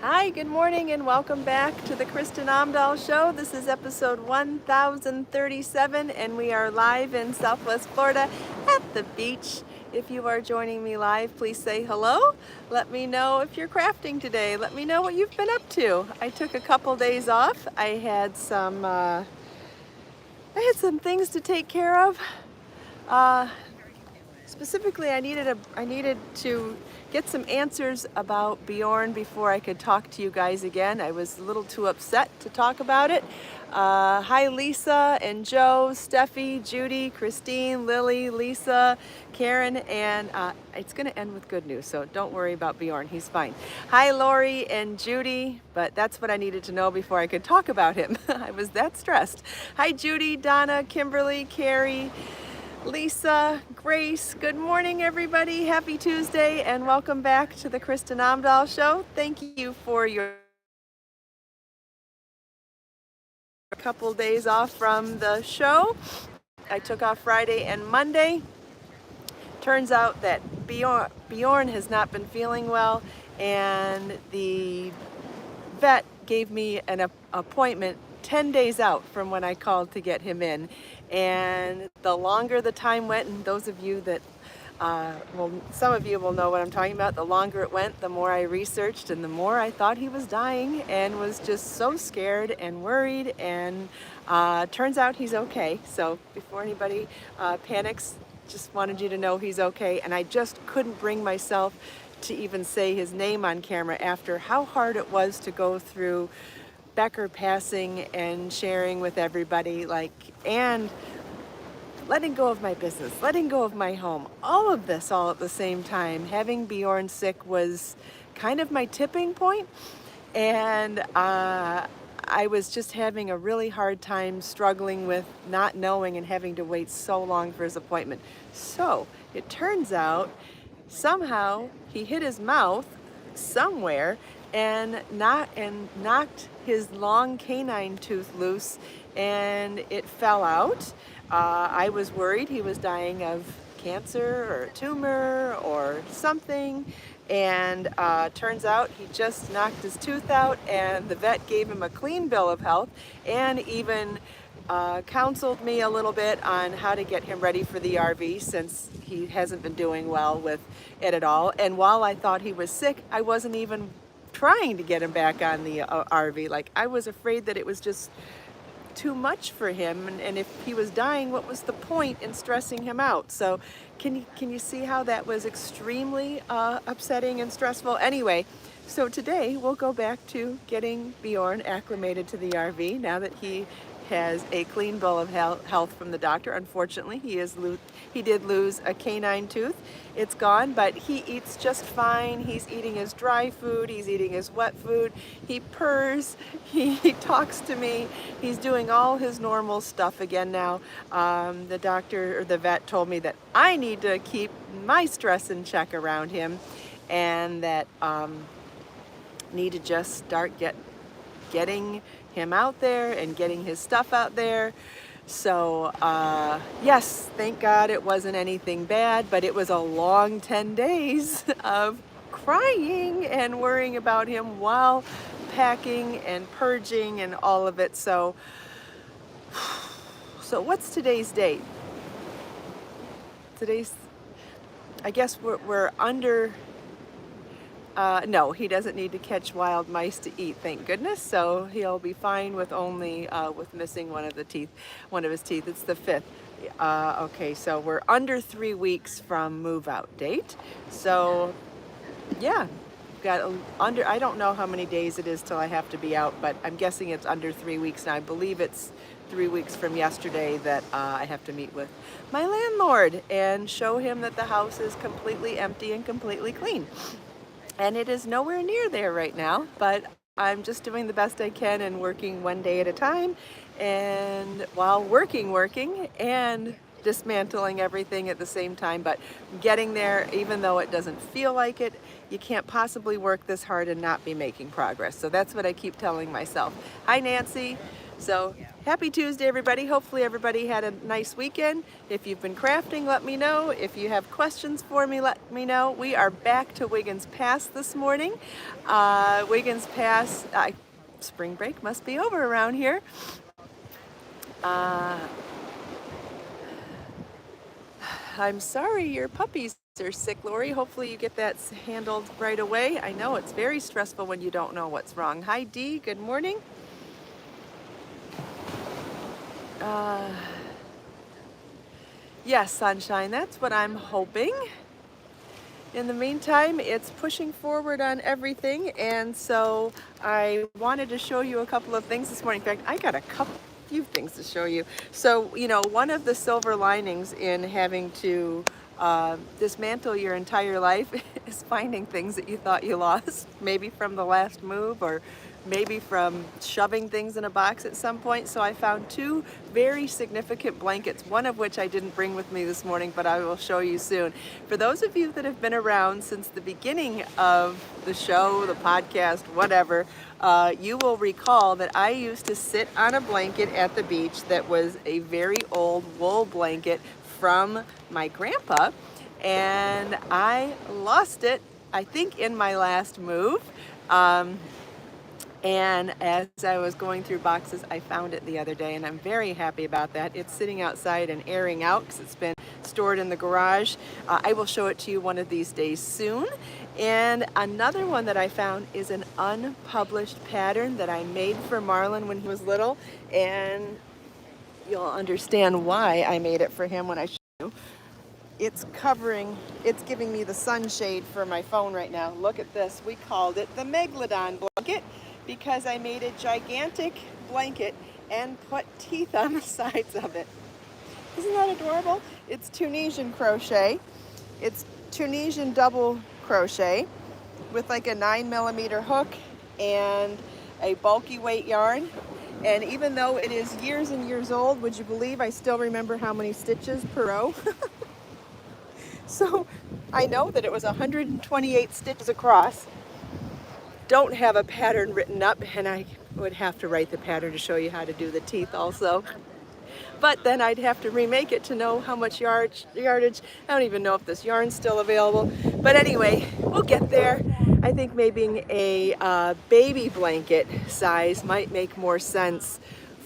Hi, good morning, and welcome back to the Kristin Omdahl Show. This is episode 1037, and we are live in Southwest Florida at the beach. If you are joining me live, please say hello. Let me know if you're crafting today. Let me know what you've been up to. I took a couple days off. I had some things to take care of. Specifically, I needed to get some answers about Bjorn before I could talk to you guys again. I was a little too upset to talk about it. Hi Lisa and Joe, Steffi, Judy, Christine, Lily, Lisa, Karen, and it's going to end with good news, so don't worry about Bjorn. He's fine. Hi Lori and Judy, but that's what I needed to know before I could talk about him. I was that stressed. Hi Judy, Donna, Kimberly, Carrie, Lisa, Grace, good morning everybody. Happy Tuesday and welcome back to the Kristin Omdahl Show. Thank you for your couple days off from the show. I took off Friday and Monday. Turns out that Bjorn has not been feeling well, and the vet gave me an appointment 10 days out from when I called to get him in. And the longer the time went, and those of you that, some of you will know what I'm talking about, the longer it went, the more I researched and the more I thought he was dying and was just so scared and worried, and turns out he's okay. So before anybody panics, just wanted you to know he's okay. And I just couldn't bring myself to even say his name on camera after how hard it was to go through Becker passing and sharing with everybody, and letting go of my business, letting go of my home, all of this all at the same time. Having Bjorn sick was kind of my tipping point, and I was just having a really hard time struggling with not knowing and having to wait so long for his appointment. So it turns out somehow he hit his mouth somewhere and knocked his long canine tooth loose, and it fell out. I was worried he was dying of cancer or a tumor or something, and turns out he just knocked his tooth out, and the vet gave him a clean bill of health and even counseled me a little bit on how to get him ready for the RV, since he hasn't been doing well with it at all. And while I thought he was sick, I wasn't even trying to get him back on the RV. Like, I was afraid that it was just too much for him, and if he was dying, what was the point in stressing him out? So can you see how that was extremely upsetting and stressful? Anyway, so today we'll go back to getting Bjorn acclimated to the RV now that he has a clean bill of health from the doctor. Unfortunately, he did lose a canine tooth. It's gone, but he eats just fine. He's eating his dry food, he's eating his wet food, he purrs, he talks to me, he's doing all his normal stuff again now. The doctor, or the vet, told me that I need to keep my stress in check around him, and that need to just start getting him out there and getting his stuff out there. So yes, thank God it wasn't anything bad, but it was a long 10 days of crying and worrying about him while packing and purging and all of it. So what's today's date? I guess we're under. No, he doesn't need to catch wild mice to eat, thank goodness. So he'll be fine with only with missing one of his teeth. It's the 5th. Okay, so we're under 3 weeks from move out date. So yeah, I don't know how many days it is till I have to be out, but I'm guessing it's under 3 weeks now. I believe it's 3 weeks from yesterday that I have to meet with my landlord and show him that the house is completely empty and completely clean. And it is nowhere near there right now, but I'm just doing the best I can and working one day at a time, and while working and dismantling everything at the same time, but getting there. Even though it doesn't feel like it, you can't possibly work this hard and not be making progress. So that's what I keep telling myself. Hi Nancy, So happy Tuesday, everybody. Hopefully everybody had a nice weekend. If you've been crafting, let me know. If you have questions for me, let me know. We are back to Wiggins Pass this morning. Wiggins Pass, spring break must be over around here. I'm sorry your puppies are sick, Lori. Hopefully you get that handled right away. I know it's very stressful when you don't know what's wrong. Hi, Dee. Good morning. Yes, sunshine. That's what I'm hoping. In the meantime, it's pushing forward on everything, and so I wanted to show you a couple of things this morning. In fact, I got few things to show you. So, you know, one of the silver linings in having to dismantle your entire life is finding things that you thought you lost, maybe from the last move or maybe from shoving things in a box at some point. So I found two very significant blankets, one of which I didn't bring with me this morning, but I will show you soon. For those of you that have been around since the beginning of the show, the podcast, whatever, you will recall that I used to sit on a blanket at the beach that was a very old wool blanket from my grandpa, and I lost it, I think, in my last move. And as I was going through boxes, I found it the other day, and I'm very happy about that. It's sitting outside and airing out because it's been stored in the garage. I will show it to you one of these days soon. And another one that I found is an unpublished pattern that I made for Marlon when he was little, and you'll understand why I made it for him when I show you. It's giving me the sunshade for my phone right now. Look at this. We called it the Megalodon Blanket because I made a gigantic blanket and put teeth on the sides of it. Isn't that adorable? It's Tunisian crochet. It's Tunisian double crochet with like a 9mm hook and a bulky weight yarn. And even though it is years and years old, would you believe I still remember how many stitches per row? So I know that it was 128 stitches across. Don't have a pattern written up, and I would have to write the pattern to show you how to do the teeth also. But then I'd have to remake it to know how much yardage. I don't even know if this yarn's still available. But anyway, we'll get there. I think maybe a baby blanket size might make more sense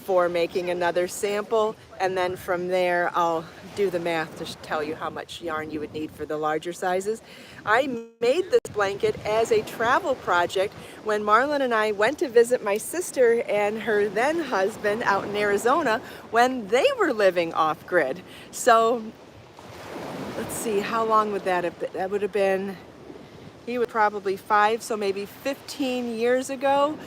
for making another sample, and then from there I'll do the math to tell you how much yarn you would need for the larger sizes. I made this blanket as a travel project when Marlon and I went to visit my sister and her then husband out in Arizona when they were living off-grid. So let's see, how long would that have been? That would have been, he was probably 5, so maybe 15 years ago.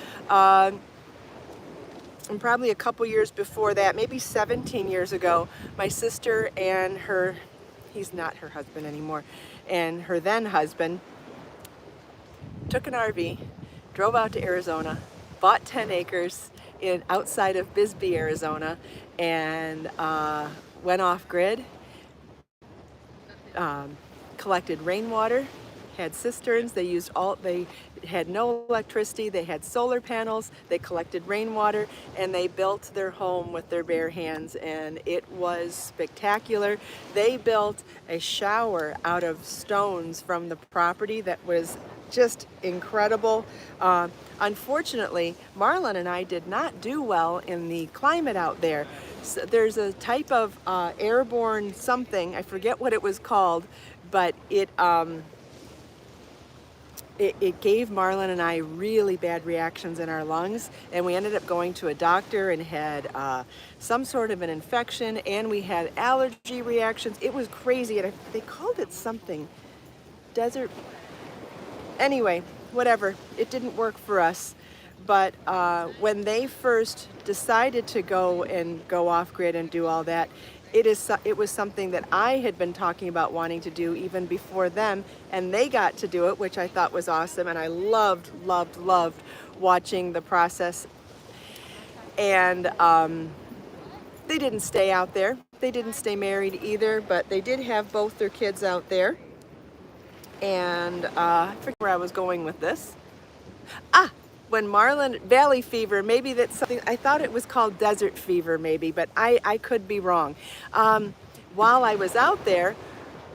And probably a couple years before that, maybe 17 years ago, my sister and her, he's not her husband anymore, and her then husband took an RV, drove out to Arizona, bought 10 acres outside of Bisbee, Arizona, and went off grid, collected rainwater, had cisterns. They had no electricity, they had solar panels, they collected rainwater, and they built their home with their bare hands, and it was spectacular. They built a shower out of stones from the property that was just incredible. Unfortunately, Marlon and I did not do well in the climate out there. So there's a type of airborne something, I forget what it was called, but it gave Marlon and I really bad reactions in our lungs, and we ended up going to a doctor and had some sort of an infection, and we had allergy reactions. It was crazy, and they called it something, desert. Anyway, whatever, it didn't work for us. But when they first decided to go off grid and do all that, it was something that I had been talking about wanting to do even before them, and they got to do it, which I thought was awesome, and I loved watching the process. And they didn't stay out there. They didn't stay married either, but they did have both their kids out there. And I forget where I was going with this. when Marlin, valley fever, maybe that's something, I thought it was called desert fever maybe, but I could be wrong. While I was out there,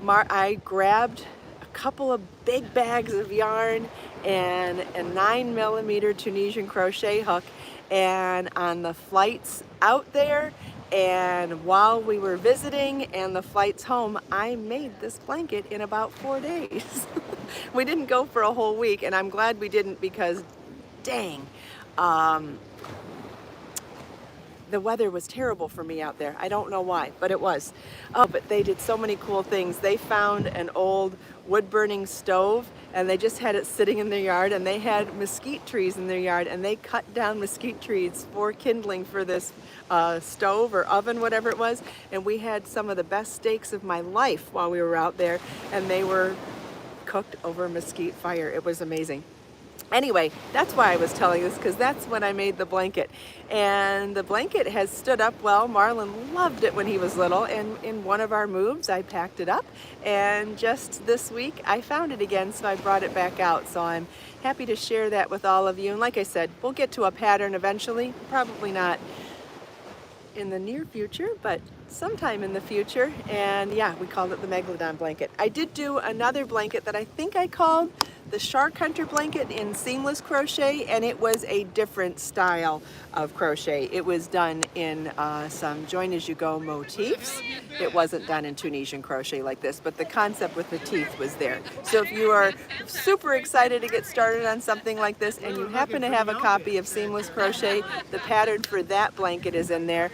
I grabbed a couple of big bags of yarn and a 9mm Tunisian crochet hook, and on the flights out there and while we were visiting and the flights home, I made this blanket in about 4 days. We didn't go for a whole week, and I'm glad we didn't because dang, the weather was terrible for me out there. I don't know why, but it was. Oh, but they did so many cool things. They found an old wood-burning stove, and they just had it sitting in their yard, and they had mesquite trees in their yard, and they cut down mesquite trees for kindling for this stove or oven, whatever it was, and we had some of the best steaks of my life while we were out there, and they were cooked over mesquite fire. It was amazing. Anyway, that's why I was telling this, because that's when I made the blanket. And the blanket has stood up well. Marlon loved it when he was little, and in one of our moves I packed it up, and just this week I found it again, so I brought it back out. So I'm happy to share that with all of you. And like I said, we'll get to a pattern eventually, probably not in the near future, but sometime in the future. And yeah, we called it the Megalodon blanket. I did do another blanket that I think I called the Shark Hunter blanket in seamless crochet, and it was a different style of crochet. It was done in some join as you go motifs. It wasn't done in Tunisian crochet like this, but the concept with the teeth was there. So if you are super excited to get started on something like this and you happen to have a copy of seamless crochet, the pattern for that blanket is in there.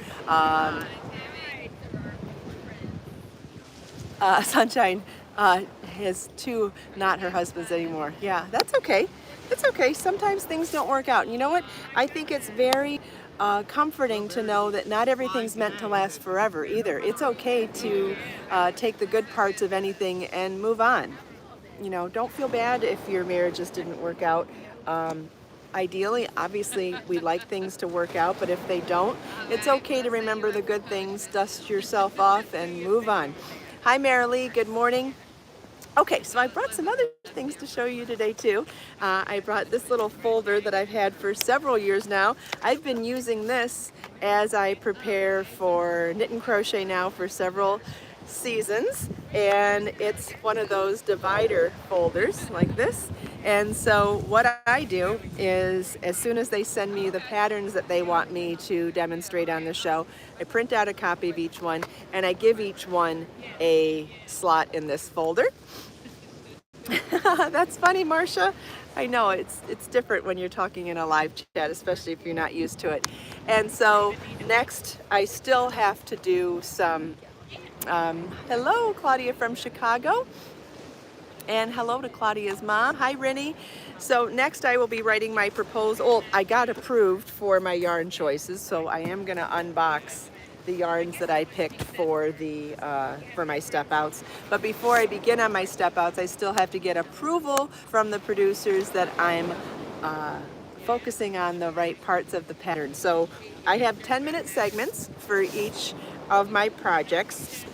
Sunshine has two not her husbands anymore. Yeah, that's okay. It's okay. Sometimes things don't work out. And you know what? I think it's very comforting to know that not everything's meant to last forever either. It's okay to take the good parts of anything and move on. You know, don't feel bad if your marriage just didn't work out. Ideally, obviously, we like things to work out, but if they don't, it's okay to remember the good things, dust yourself off, and move on. Hi, Marilee. Good morning. Okay, so I brought some other things to show you today too. I brought this little folder that I've had for several years now. I've been using this as I prepare for Knit and Crochet Now for several seasons, and it's one of those divider folders like this. And so what I do is, as soon as they send me the patterns that they want me to demonstrate on the show, I print out a copy of each one, and I give each one a slot in this folder. That's funny, Marcia. I know it's different when you're talking in a live chat, especially if you're not used to it. And so next, I still have to do some. Hello, Claudia from Chicago. And hello to Claudia's mom. Hi, Rennie. So next I will be writing my proposal. I got approved for my yarn choices, so I am going to unbox the yarns that I picked for my step outs. But before I begin on my step outs, I still have to get approval from the producers that I'm focusing on the right parts of the pattern. So I have 10-minute segments for each of my projects.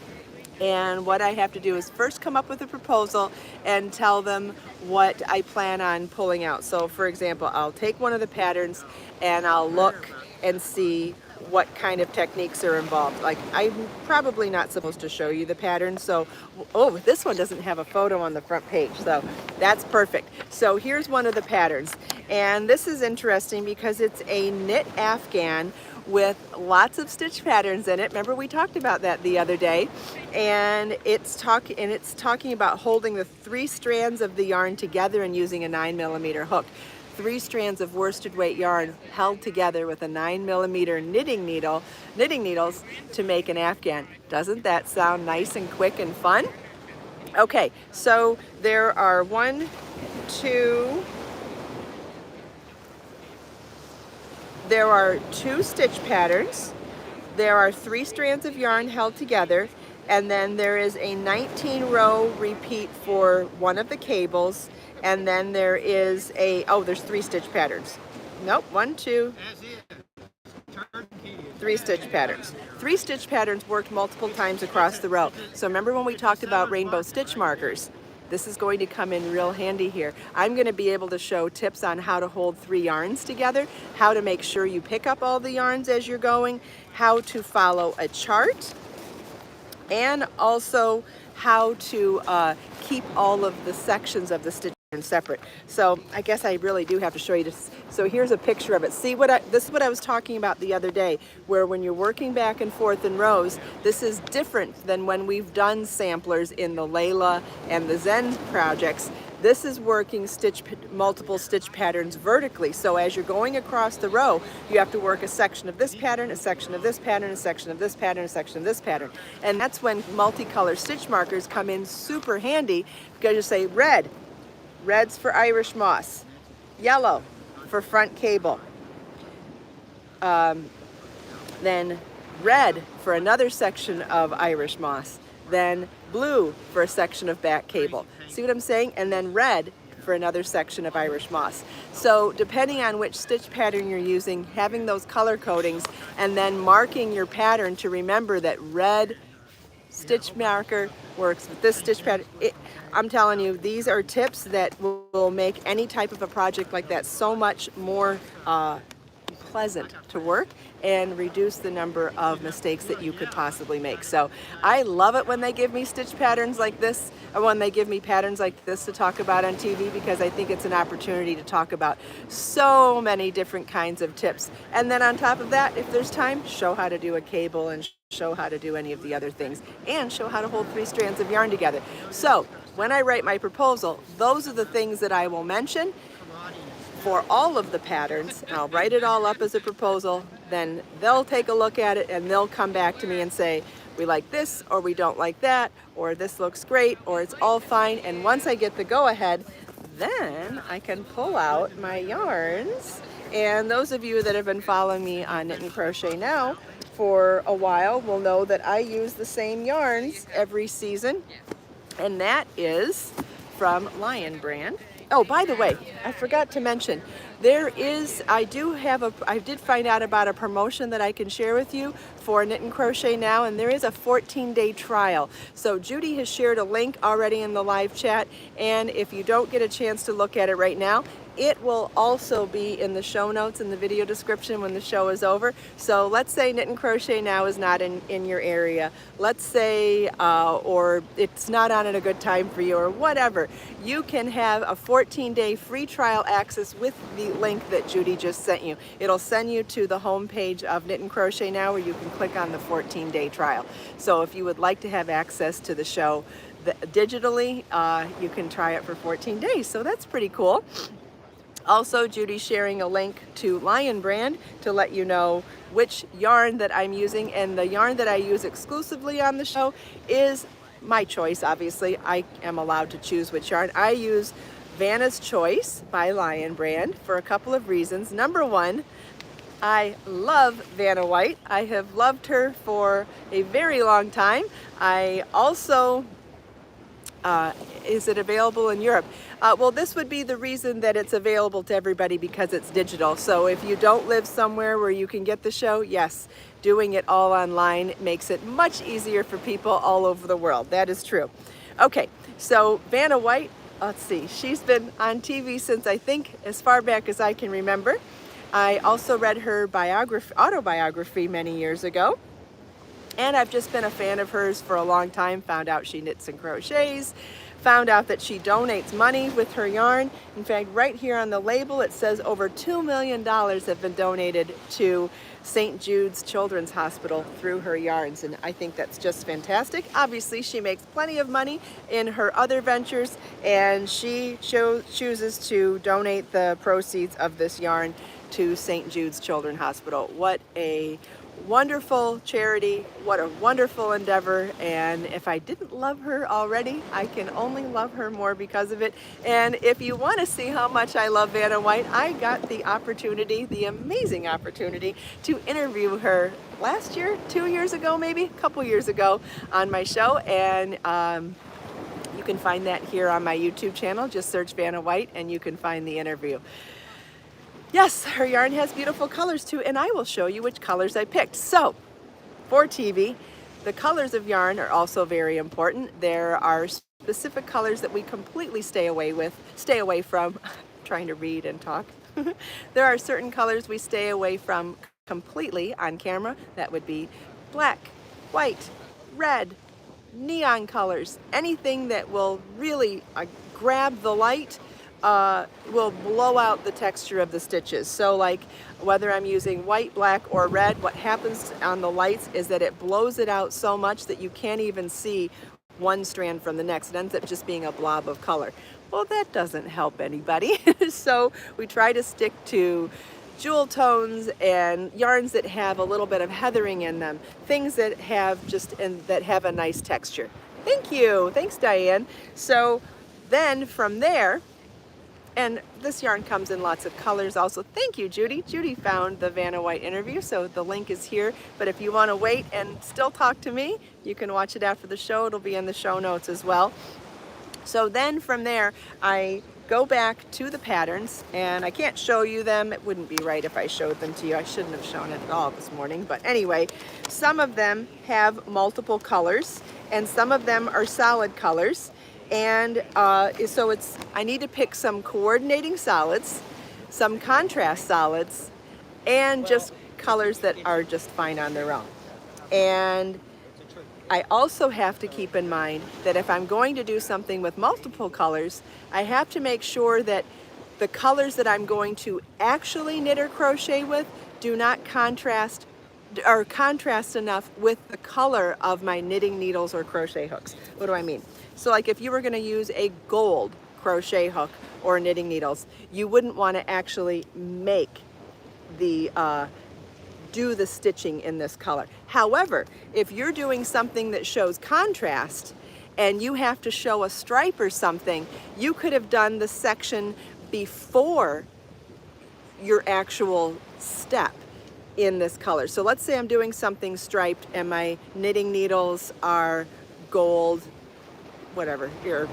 And what I have to do is first come up with a proposal and tell them what I plan on pulling out. So for example, I'll take one of the patterns and I'll look and see what kind of techniques are involved. Like, I'm probably not supposed to show you the pattern, so, oh, this one doesn't have a photo on the front page, so that's perfect. So here's one of the patterns, and this is interesting because it's a knit Afghan with lots of stitch patterns in it. Remember we talked about that the other day, and it's talking about holding the 3 strands of the yarn together and using a 9mm hook. 3 strands of worsted weight yarn held together with a 9mm knitting needles to make an Afghan. Doesn't that sound nice and quick and fun? Okay, so there are 2 stitch patterns. There are 3 strands of yarn held together, and then there is a 19-row repeat for one of the cables. And then there is there's 3 stitch patterns. Nope, 1, 2, 3 stitch patterns. 3 stitch patterns worked multiple times across the row. So remember when we talked about rainbow stitch markers? This is going to come in real handy here. I'm going to be able to show tips on how to hold 3 yarns together, how to make sure you pick up all the yarns as you're going, how to follow a chart, and also how to keep all of the sections of the stitch separate. So I guess I really do have to show you this. So here's a picture of it. See this is what I was talking about the other day, where when you're working back and forth in rows, this is different than when we've done samplers in the Layla and the Zen projects. This is working multiple stitch patterns vertically. So as you're going across the row, you have to work a section of this pattern, a section of this pattern, a section of this pattern, a section of this pattern. And that's when multicolor stitch markers come in super handy, because you say red. Red's for Irish moss. Yellow for front cable. Then red for another section of Irish moss. Then blue for a section of back cable. See what I'm saying? And then red for another section of Irish moss. So depending on which stitch pattern you're using, having those color codings and then marking your pattern to remember that red stitch marker works with this stitch pattern. I'm telling you, these are tips that will make any type of a project like that so much more pleasant to work and reduce the number of mistakes that you could possibly make. So I love it when they give me stitch patterns like this, or when they give me patterns like this to talk about on TV, because I think it's an opportunity to talk about so many different kinds of tips. And then on top of that, if there's time, show how to do a cable and show how to do any of the other things, and show how to hold 3 strands of yarn together. So when I write my proposal, those are the things that I will mention for all of the patterns. I'll write it all up as a proposal, then they'll take a look at it and they'll come back to me and say, we like this, or we don't like that, or this looks great, or it's all fine. And once I get the go-ahead, then I can pull out my yarns. And those of you that have been following me on Knit and Crochet Now for a while will know that I use the same yarns every season, and that is from Lion brand. Oh, by the way, I forgot to mention, I did find out about a promotion that I can share with you for Knit and Crochet Now, and there is a 14-day trial. So Judy has shared a link already in the live chat, and if you don't get a chance to look at it right now, it will also be in the show notes in the video description when the show is over. So let's say Knit and Crochet Now is not in your area. Let's say, or it's not on at a good time for you or whatever. You can have a 14-day free trial access with the link that Judy just sent you. It'll send you to the home page of Knit and Crochet Now, where you can click on the 14-day trial. So if you would like to have access to the show digitally, you can try it for 14 days. So that's pretty cool. Also, Judy's sharing a link to Lion brand to let you know which yarn that I'm using, and the yarn that I use exclusively on the show is my choice. Obviously, I am allowed to choose which yarn. I use Vanna's Choice by Lion brand for a couple of reasons. Number one, I love Vanna White. I have loved her for a very long time. I also, is it available in Europe? Well, this would be the reason that it's available to everybody, because it's digital. So if you don't live somewhere where you can get the show, yes, doing it all online makes it much easier for people all over the world. That is true. Okay, so Vanna White, let's see, she's been on TV since I think as far back as I can remember. I also read her autobiography many years ago. And I've just been a fan of hers for a long time. Found out she knits and crochets. Found out that she donates money with her yarn. In fact, right here on the label, it says over $2 million have been donated to St. Jude's Children's Hospital through her yarns. And I think that's just fantastic. Obviously, she makes plenty of money in her other ventures, and she chooses to donate the proceeds of this yarn to St. Jude's Children's Hospital. What a wonderful charity, what a wonderful endeavor, and if I didn't love her already, I can only love her more because of it. And if you want to see how much I love Vanna White, I got the opportunity, the amazing opportunity, to interview her last year, 2 years ago maybe, a couple years ago on my show, and you can find that here on my YouTube channel. Just search Vanna White and you can find the interview. Yes, her yarn has beautiful colors too, and I will show you which colors I picked. So, for TV, the colors of yarn are also very important. There are specific colors that we completely stay away from. Trying to read and talk. There are certain colors we stay away from completely on camera. That would be black, white, red, neon colors, anything that will really grab the light will blow out the texture of the stitches. So like whether I'm using white, black, or red, what happens on the lights is that it blows it out so much that you can't even see one strand from the next. It ends up just being a blob of color. Well, that doesn't help anybody. So we try to stick to jewel tones and yarns that have a little bit of heathering in them, things that have that have a nice texture. Thank you. Thanks, Diane. So then from there, and this yarn comes in lots of colors also. Thank you, Judy. Judy found the Vanna White interview, so the link is here. But if you want to wait and still talk to me, you can watch it after the show. It'll be in the show notes as well. So then from there, I go back to the patterns, and I can't show you them. It wouldn't be right if I showed them to you. I shouldn't have shown it at all this morning. But anyway, some of them have multiple colors, and some of them are solid colors. And so I need to pick some coordinating solids, some contrast solids, and just colors that are just fine on their own. And I also have to keep in mind that if I'm going to do something with multiple colors, I have to make sure that the colors that I'm going to actually knit or crochet with do not contrast enough with the color of my knitting needles or crochet hooks. What do I mean? So like if you were going to use a gold crochet hook or knitting needles, you wouldn't want to actually make the do the stitching in this color. However, if you're doing something that shows contrast and you have to show a stripe or something, you could have done the section before your actual step in this color. So let's say I'm doing something striped and my knitting needles are gold, whatever, here,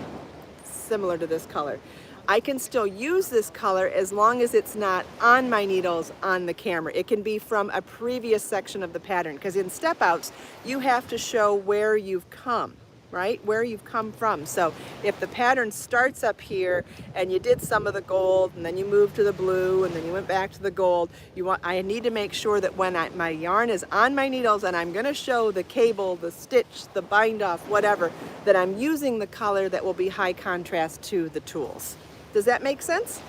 similar to this color. I can still use this color as long as it's not on my needles on the camera. It can be from a previous section of the pattern, because in step outs, you have to show where you've come, right? Where you've come from. So if the pattern starts up here and you did some of the gold and then you moved to the blue and then you went back to the gold, I need to make sure that when my yarn is on my needles and I'm gonna show the cable, the stitch, the bind off, whatever, that I'm using the color that will be high contrast to the tools. Does that make sense?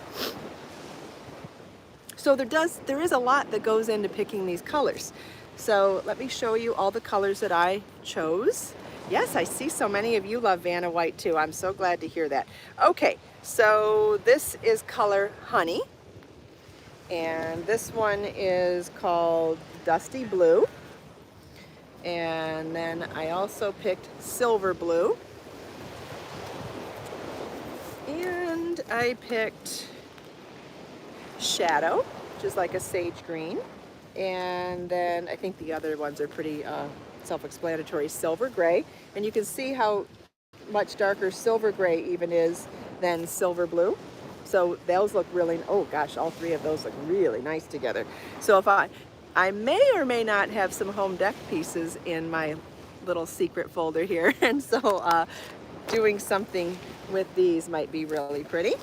So there is a lot that goes into picking these colors. So let me show you all the colors that I chose. Yes, I see so many of you love Vanna White too. I'm so glad to hear that. Okay, so this is color Honey. And this one is called Dusty Blue. And then I also picked Silver Blue. And I picked Shadow, which is like a sage green. And then I think the other ones are pretty self-explanatory, Silver Gray. And you can see how much darker Silver Gray even is than Silver Blue. So those look really, oh gosh, all three of those look really nice together. So if I may or may not have some home deck pieces in my little secret folder here. And so doing something with these might be really pretty.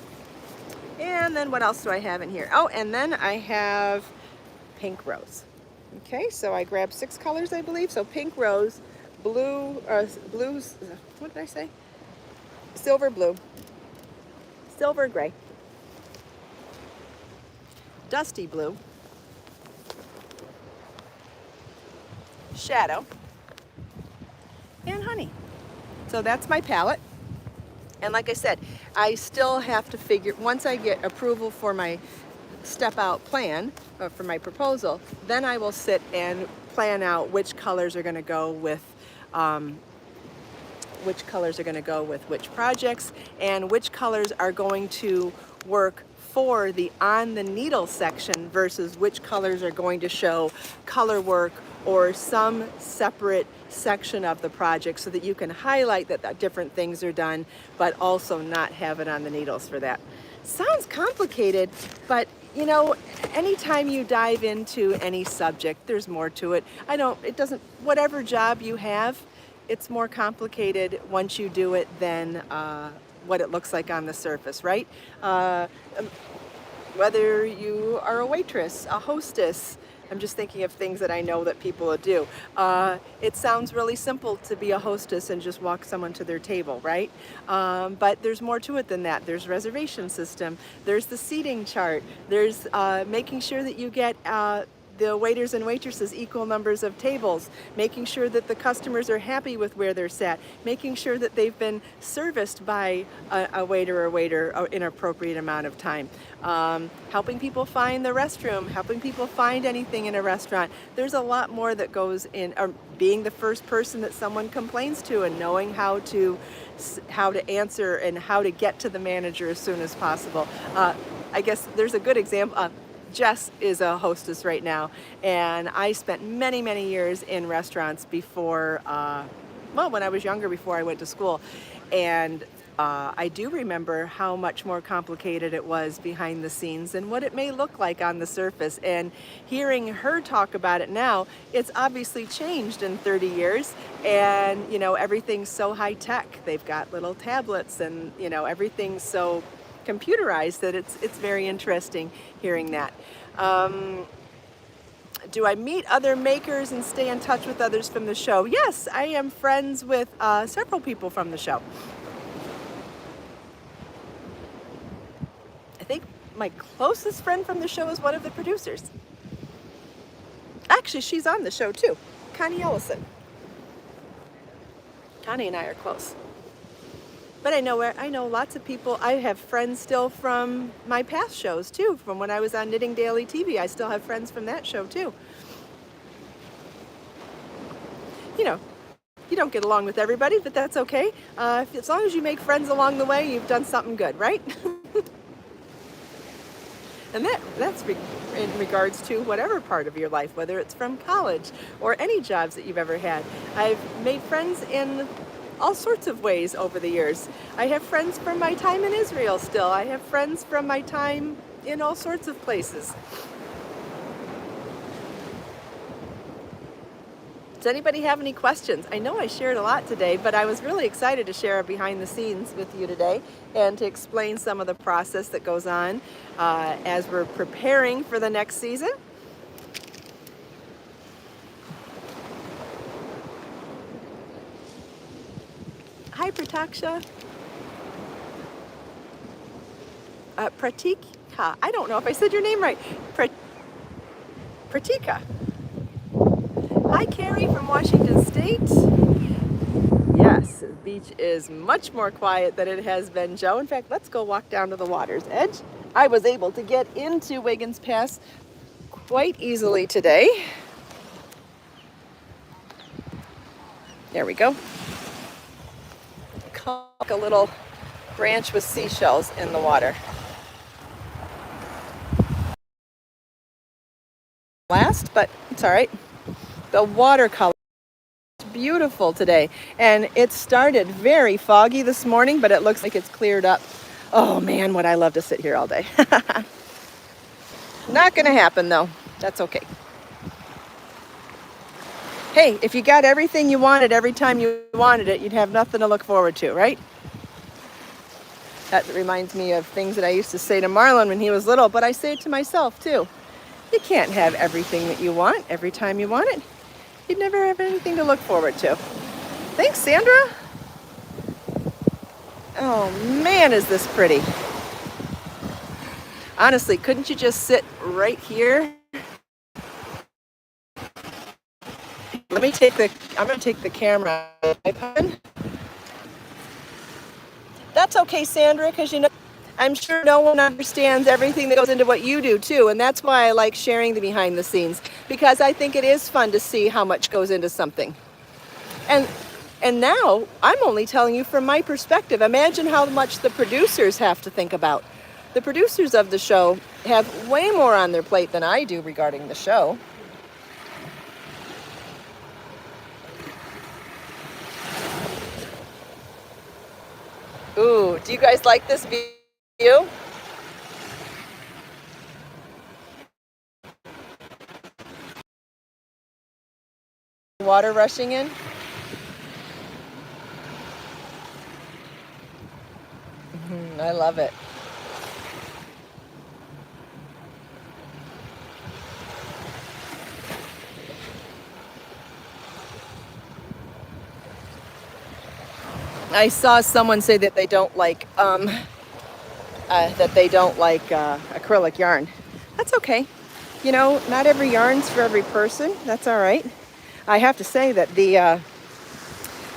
And then what else do I have in here? Oh, and then I have Pink Rose. Okay, so I grabbed 6 colors, I believe. So Pink Rose, blues, what did I say? Silver Blue, Silver Gray, Dusty Blue, Shadow, and Honey. So that's my palette. And like I said, I still have to figure, once I get approval for my step out plan, or for my proposal, then I will sit and plan out which colors are going to go with which projects, and which colors are going to work for the on the needle section versus which colors are going to show color work or some separate section of the project, so that you can highlight that different things are done, but also not have it on the needles for that. Sounds complicated, but you know, anytime you dive into any subject, there's more to it. Whatever job you have, it's more complicated once you do it than what it looks like on the surface, right? Whether you are a waitress, a hostess, I'm just thinking of things that I know that people will do. It sounds really simple to be a hostess and just walk someone to their table, right? But there's more to it than that. There's reservation system, there's the seating chart, there's making sure that you get the waiters and waitresses equal numbers of tables, making sure that the customers are happy with where they're sat, making sure that they've been serviced by a waiter or waiter in an appropriate amount of time, helping people find the restroom, helping people find anything in a restaurant. There's a lot more that goes in, or being the first person that someone complains to and knowing how to answer and how to get to the manager as soon as possible. I guess there's a good example. Jess is a hostess right now, and I spent many, many years in restaurants before, well, when I was younger, before I went to school. And I do remember how much more complicated it was behind the scenes and what it may look like on the surface. And hearing her talk about it now, it's obviously changed in 30 years. And, you know, everything's so high tech. They've got little tablets and, you know, everything's so computerized that it's very interesting hearing that. Do I meet other makers and stay in touch with others from the show? Yes, I am friends with several people from the show. I think my closest friend from the show is one of the producers. Actually, she's on the show too, Connie Ellison. Connie and I are close. But I know lots of people. I have friends still from my past shows too, from when I was on Knitting Daily TV. I still have friends from that show too. You know, you don't get along with everybody, but that's okay. As long as you make friends along the way, you've done something good, right? And that's in regards to whatever part of your life, whether it's from college or any jobs that you've ever had. I've made friends in all sorts of ways over the years. I have friends from my time in Israel still. I have friends from my time in all sorts of places. Does anybody have any questions? I know I shared a lot today, but I was really excited to share behind the scenes with you today and to explain some of the process that goes on as we're preparing for the next season. Hi, Prataksha. Pratika. I don't know if I said your name right. Pratika. Hi, Carrie from Washington State. Yes, the beach is much more quiet than it has been, Joe. In fact, let's go walk down to the water's edge. I was able to get into Wiggins Pass quite easily today. There we go. Like a little branch with seashells in the water. Last, but it's all right. The watercolor is beautiful today, and it started very foggy this morning, but it looks like it's cleared up. Oh man, would I love to sit here all day. Not gonna happen though. That's okay. Hey, if you got everything you wanted every time you wanted it, you'd have nothing to look forward to, right? That reminds me of things that I used to say to Marlon when he was little, but I say it to myself too. You can't have everything that you want every time you want it. You'd never have anything to look forward to. Thanks, Sandra. Oh man, is this pretty. Honestly, couldn't you just sit right here? I'm going to take the camera. That's okay, Sandra, because you know, I'm sure no one understands everything that goes into what you do too, and that's why I like sharing the behind the scenes, because I think it is fun to see how much goes into something. And now I'm only telling you from my perspective. Imagine how much the producers have to think about. The producers of the show have way more on their plate than I do regarding the show. Ooh, do you guys like this view? Water rushing in. I love it. I saw someone say that they don't like acrylic yarn. That's okay. You know, not every yarn's for every person. That's all right. I have to say that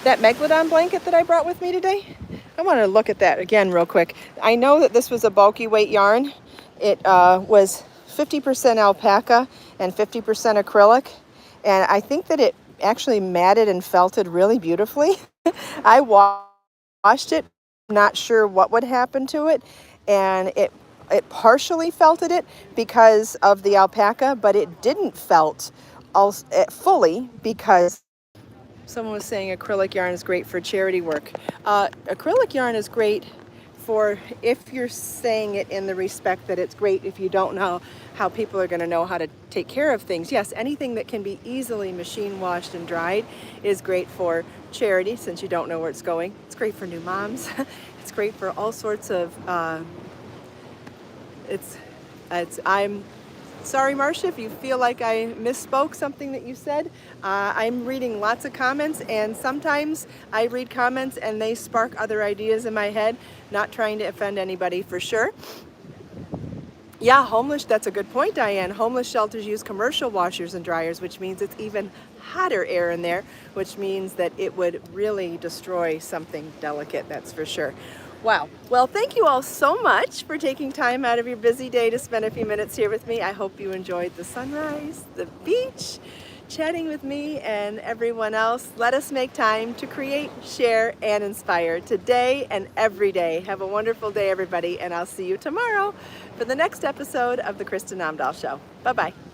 that Megalodon blanket that I brought with me today, I want to look at that again real quick. I know that this was a bulky weight yarn. It was 50% alpaca and 50% acrylic, and I think that it actually matted and felted really beautifully. I washed it, not sure what would happen to it, and it partially felted it because of the alpaca, but it didn't felt fully because someone was saying acrylic yarn is great for charity work. Acrylic yarn is great for if you're saying it in the respect that it's great if you don't know how people are going to know how to take care of things. Yes, anything that can be easily machine washed and dried is great for charity since you don't know where it's going. It's great for new moms. It's great for all sorts of I'm sorry, Marcia, if you feel like I misspoke something that you said. I'm reading lots of comments, and sometimes I read comments and they spark other ideas in my head. Not trying to offend anybody for sure. Yeah, homeless, that's a good point, Diane. Homeless shelters use commercial washers and dryers, which means it's even hotter air in there, which means that it would really destroy something delicate, that's for sure. Wow. Well, thank you all so much for taking time out of your busy day to spend a few minutes here with me. I hope you enjoyed the sunrise, the beach, chatting with me and everyone else. Let us make time to create, share, and inspire today and every day. Have a wonderful day, everybody, and I'll see you tomorrow for the next episode of the Kristin Omdahl Show. Bye-bye.